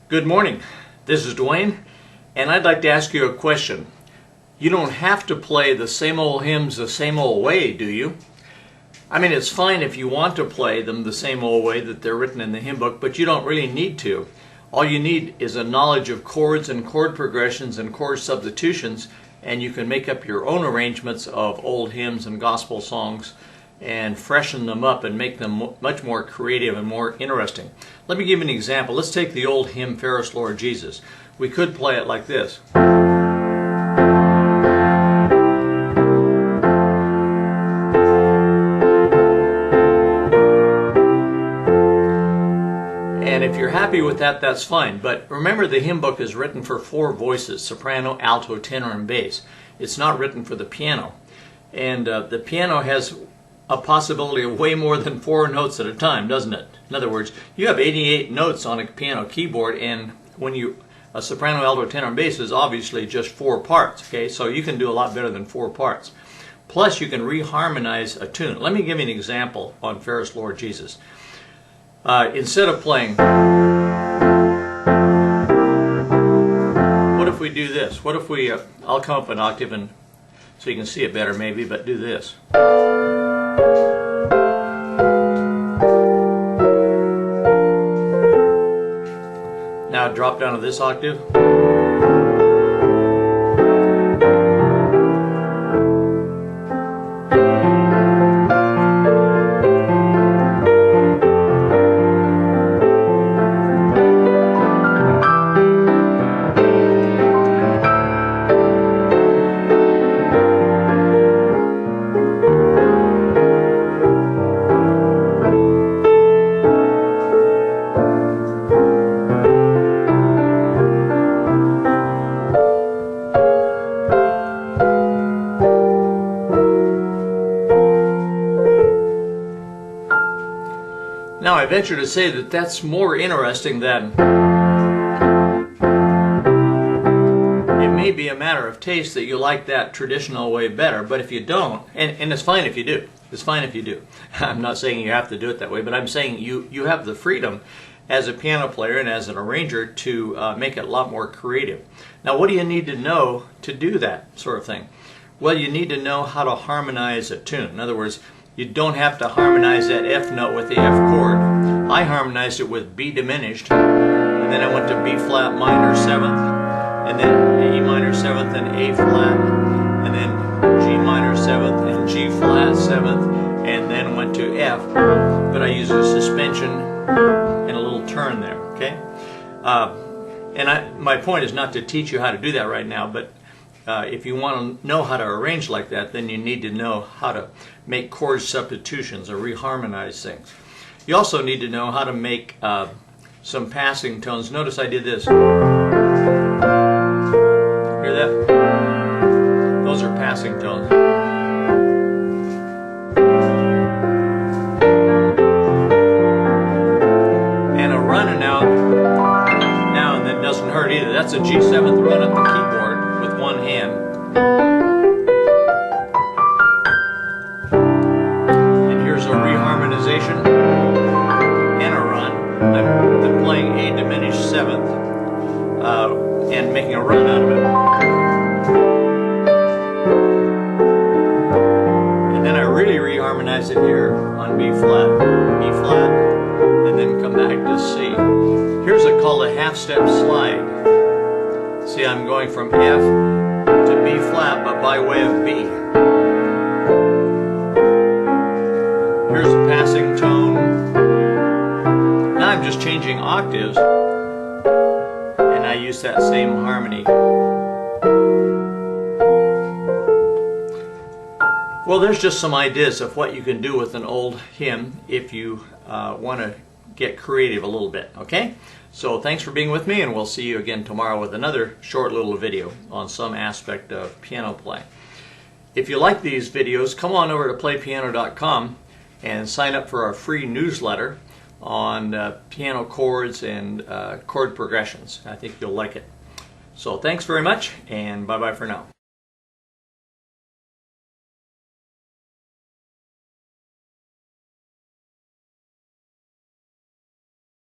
Good morning. This is Dwayne, and I'd like to ask you a question. You don't have to play the same old hymns the same old way, do you? I mean, it's fine if you want to play them the same old way that they're written in the hymn book, but you don't really need to. All you need is a knowledge of chords and chord progressions and chord substitutions, and you can make up your own arrangements of old hymns and gospel songs and freshen them up and make them much more creative and more interesting. Let me give you an example. Let's take the old hymn, Fairest Lord Jesus. We could play it like this. And if you're happy with that, that's fine. But remember, the hymn book is written for 4 voices: soprano, alto, tenor, and bass. It's not written for the piano. And the piano has a possibility of way more than 4 notes at a time, doesn't it? In other words, you have 88 notes on a piano keyboard, and when a soprano, alto, tenor, and bass is obviously just 4 parts, okay? So you can do a lot better than 4 parts. Plus, you can re-harmonize a tune. Let me give you an example on Fairest Lord Jesus. Instead of playing, what if we do this? What if we, I'll come up an octave and so you can see it better maybe, but do this. Now drop down to this octave. Now, I venture to say that that's more interesting than... It may be a matter of taste that you like that traditional way better, but if you don't, and it's fine if you do. It's fine if you do. I'm not saying you have to do it that way, but I'm saying you have the freedom as a piano player and as an arranger to make it a lot more creative. Now, what do you need to know to do that sort of thing? Well, you need to know how to harmonize a tune. In other words, you don't have to harmonize that F note with the F chord. I harmonized it with B diminished, and then I went to B flat minor 7th, and then E minor 7th and A flat, and then G minor 7th and G flat 7th, and then went to F, but I used a suspension and a little turn there, okay? My point is not to teach you how to do that right now, but if you want to know how to arrange like that, then you need to know how to make chord substitutions or reharmonize things. You also need to know how to make some passing tones. Notice I did this. Hear that? Those are passing tones. And a run now and then doesn't hurt either. That's a G7th run at the keyboard with one hand. And here's a reharmonization and a run. I'm playing A diminished 7th and making a run out of it. And then I really reharmonize it here on B flat, and then come back to C. Here's called a half-step slide. See, I'm going from F to B flat, but by way of B. Here's a passing tone. Now I'm just changing octaves, and I use that same harmony. Well, there's just some ideas of what you can do with an old hymn if you want to get creative a little bit, okay? So thanks for being with me, and we'll see you again tomorrow with another short little video on some aspect of piano playing. If you like these videos, come on over to playpiano.com and sign up for our free newsletter on piano chords and chord progressions. I think you'll like it. So thanks very much, and bye-bye for now.